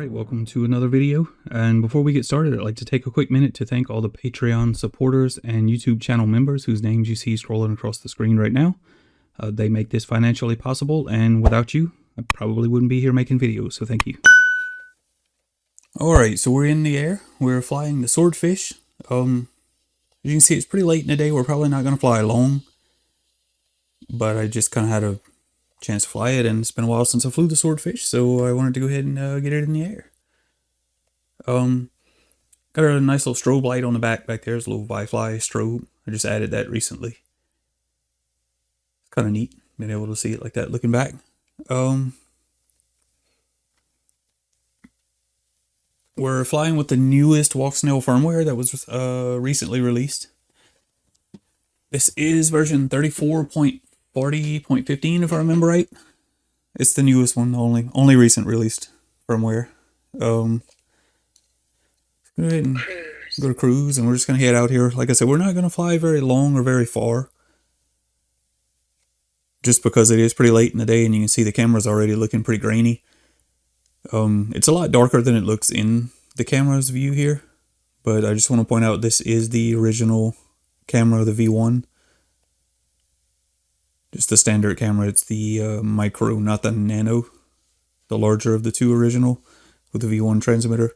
Alright, welcome to another video, and before we get started, I'd like to take a quick minute to thank all the Patreon supporters and YouTube channel members whose names you see scrolling across the screen right now. They make this financially possible, and without you, I probably wouldn't be here making videos, so thank you. Alright, so we're in the air. We're flying the Swordfish. As you can see, it's pretty late in the day. We're probably not going to fly long, but I just kind of had a chance to fly it, and it's been a while since I flew the Swordfish, so I wanted to go ahead and get it in the air. Got a nice little strobe light on the back there. It's a little Wi-Fi strobe. I just added that recently. It's kind of neat being able to see it like that looking back. We're flying with the newest Walk-Snail firmware that was recently released. This is version 34.40.15 if I remember right. It's the newest one, only recent released firmware. Go ahead and go to cruise, and we're just going to head out here. Like I said, we're not going to fly very long or very far, just because it is pretty late in the day and you can see the camera's already looking pretty grainy. It's a lot darker than it looks in the camera's view here, but I just want to point out this is the original camera, the V1. Just the standard camera. It's the micro, not the nano, the larger of the two original with the V1 transmitter.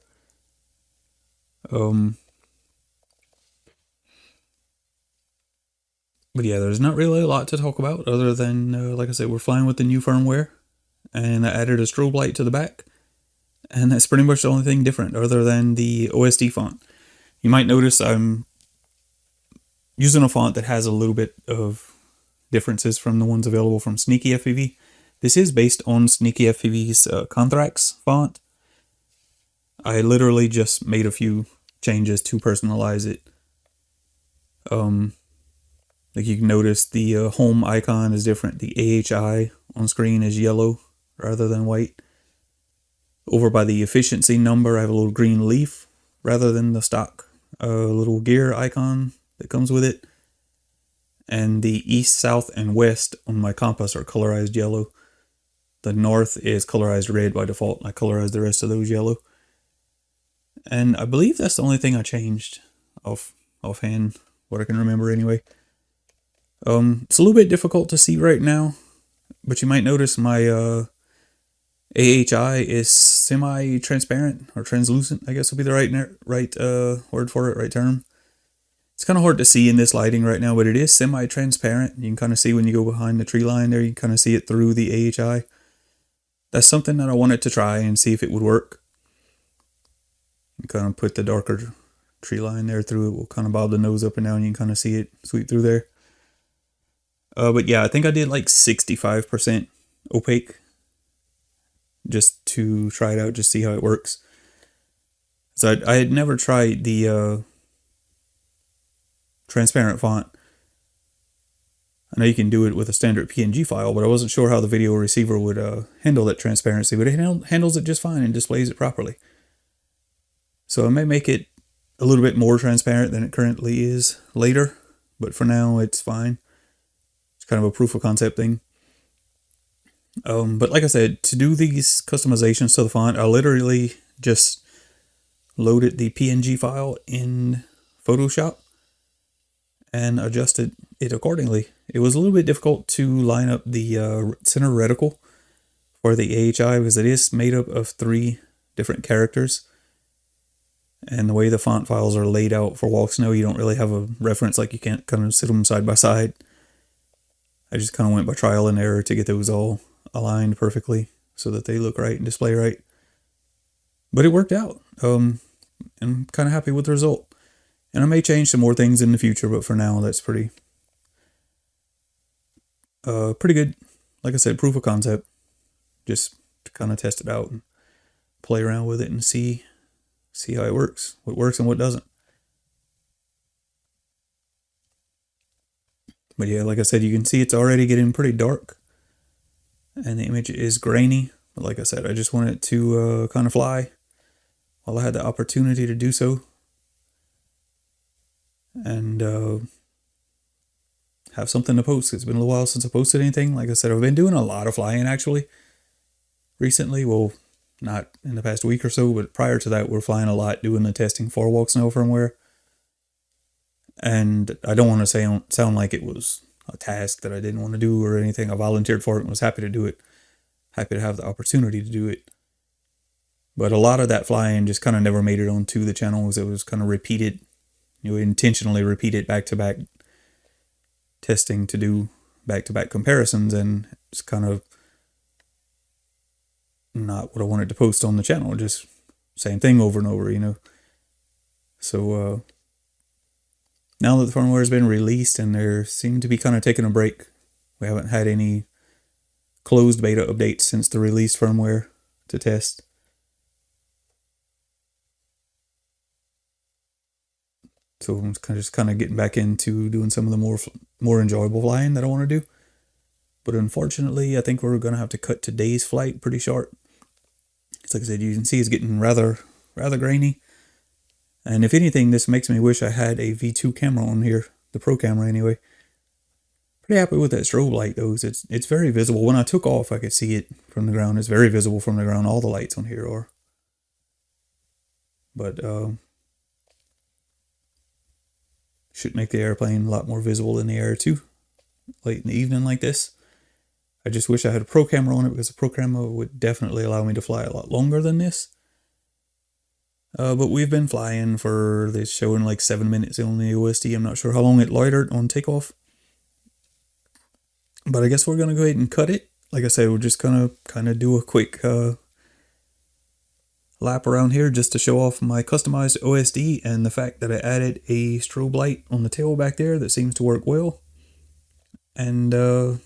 But yeah, there's not really a lot to talk about other than, like I said, we're flying with the new firmware, and I added a strobe light to the back, and that's pretty much the only thing different other than the OSD font. You might notice I'm using a font that has a little bit of differences from the ones available from SneakyFPV. This is based on SneakyFPV's Conthrax font. I literally just made a few changes to personalize it. Like you can notice the home icon is different. The AHI on screen is yellow rather than white. Over by the efficiency number, I have a little green leaf rather than the stock little gear icon that comes with it. And the east, south, and west on my compass are colorized yellow. The north is colorized red by default. I colorized the rest of those yellow. And I believe that's the only thing I changed offhand, what I can remember anyway. It's a little bit difficult to see right now, but you might notice my AHI is semi-transparent, or translucent, I guess would be the right word for it, right term. It's kind of hard to see in this lighting right now, but it is semi-transparent. You can kind of see when you go behind the tree line there, you can kind of see it through the AHI. That's something that I wanted to try and see if it would work. You kind of put the darker tree line there through it. We'll kind of bob the nose up and down. You can kind of see it sweep through there. But yeah, I think I did like 65% opaque just to try it out, just see how it works. So I had never tried the transparent font. I know you can do it with a standard PNG file, but I wasn't sure how the video receiver would handle that transparency, but it handles it just fine and displays it properly. So I may make it a little bit more transparent than it currently is later, but for now it's fine. It's kind of a proof of concept thing. But like I said, to do these customizations to the font, I literally just loaded the PNG file in Photoshop and adjusted it accordingly. It was a little bit difficult to line up the center reticle for the AHI because it is made up of 3 different characters. And the way the font files are laid out for Walk-Snail, you don't really have a reference, like you can't kind of sit them side by side. I just kind of went by trial and error to get those all aligned perfectly so that they look right and display right. But it worked out. I'm kind of happy with the result. And I may change some more things in the future, but for now, that's pretty good. Like I said, proof of concept. Just to kind of test it out and play around with it and see how it works. What works and what doesn't. But yeah, like I said, you can see it's already getting pretty dark. And the image is grainy. But like I said, I just wanted to kind of fly while I had the opportunity to do so. And have something to post. It's been a little while since I posted anything. Like I said, I've been doing a lot of flying actually recently. Well, not in the past week or so, but prior to that, we're flying a lot, doing the testing for walk snow firmware. And I don't want to sound like it was a task that I didn't want to do or anything. I volunteered for it and was happy to do it. Happy to have the opportunity to do it. But a lot of that flying just kind of never made it onto the channel, because it was kind of repeated, intentionally repeated back-to-back testing to do back-to-back comparisons, and it's kind of not what I wanted to post on the channel, just same thing over and over, So now that the firmware has been released and they seem to be kind of taking a break, we haven't had any closed beta updates since the released firmware to test. So I'm just kind of getting back into doing some of the more enjoyable flying that I want to do. But unfortunately, I think we're going to have to cut today's flight pretty short. It's like I said, you can see it's getting rather grainy. And if anything, this makes me wish I had a V2 camera on here, the Pro camera anyway. Pretty happy with that strobe light though. It's very visible. When I took off, I could see it from the ground. It's very visible from the ground. All the lights on here are. But should make the airplane a lot more visible in the air too, late in the evening like this. I just wish I had a Pro camera on it, because a Pro camera would definitely allow me to fly a lot longer than this. But we've been flying for, this showing like 7 minutes on the OSD. I'm not sure how long it loitered on takeoff. But I guess we're going to go ahead and cut it. Like I said, we're just going to kind of do a quick lap around here just to show off my customized OSD and the fact that I added a strobe light on the tail back there that seems to work well. And I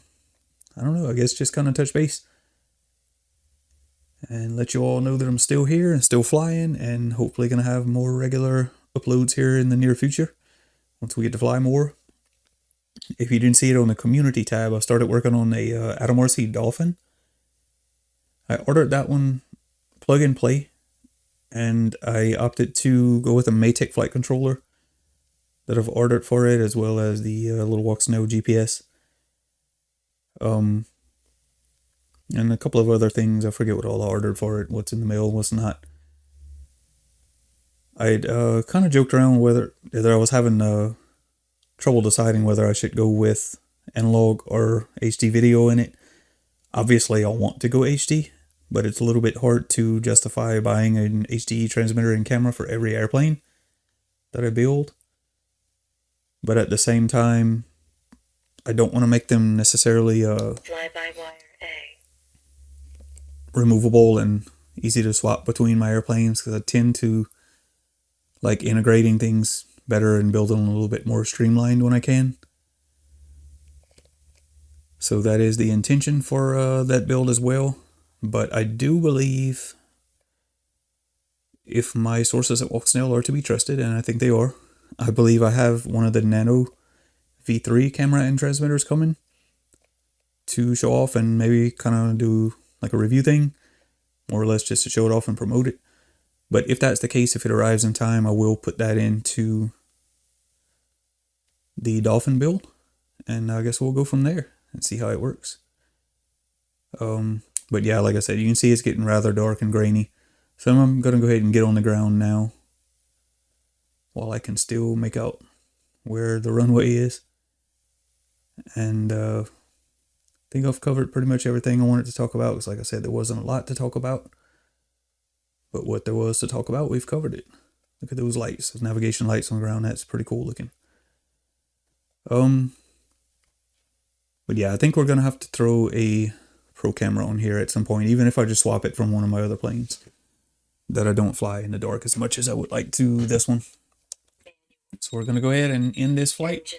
don't know, I guess just kind of touch base and let you all know that I'm still here and still flying, and hopefully going to have more regular uploads here in the near future once we get to fly more. If you didn't see it on the community tab, I started working on a Adam RC Dolphin. I ordered that one plug and play, and I opted to go with a Maytech flight controller that I've ordered for it, as well as the little Walk Snow GPS. And a couple of other things. I forget what all I ordered for it, what's in the mail, what's not. I'd kind of joked around whether I was having trouble deciding whether I should go with analog or HD video in it. Obviously, I want to go HD, but it's a little bit hard to justify buying an HD transmitter and camera for every airplane that I build. But at the same time, I don't want to make them necessarily fly-by-wire removable and easy to swap between my airplanes, because I tend to like integrating things better and building them a little bit more streamlined when I can. So that is the intention for that build as well. But I do believe, if my sources at Walksnail are to be trusted, and I think they are, I believe I have one of the Nano V3 camera and transmitters coming to show off and maybe kind of do like a review thing, more or less just to show it off and promote it. But if that's the case, if it arrives in time, I will put that into the Dolphin build, and I guess we'll go from there and see how it works. But yeah, like I said, you can see it's getting rather dark and grainy, so I'm going to go ahead and get on the ground now while I can still make out where the runway is. And I think I've covered pretty much everything I wanted to talk about, because like I said, there wasn't a lot to talk about, but what there was to talk about, we've covered it. Look at those lights, those navigation lights on the ground. That's pretty cool looking. But yeah, I think we're going to have to throw a Pro camera on here at some point, even if I just swap it from one of my other planes that I don't fly in the dark as much as I would like to this one. So we're going to go ahead and end this flight.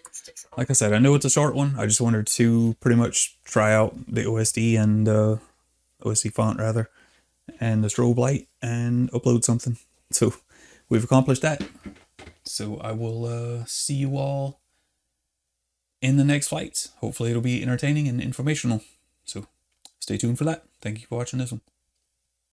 Like I said, I know it's a short one. I just wanted to pretty much try out the OSD and OSD font rather, and the strobe light, and upload something. So we've accomplished that. So I will see you all in the next flights. Hopefully it'll be entertaining and informational. So stay tuned for that. Thank you for watching this one.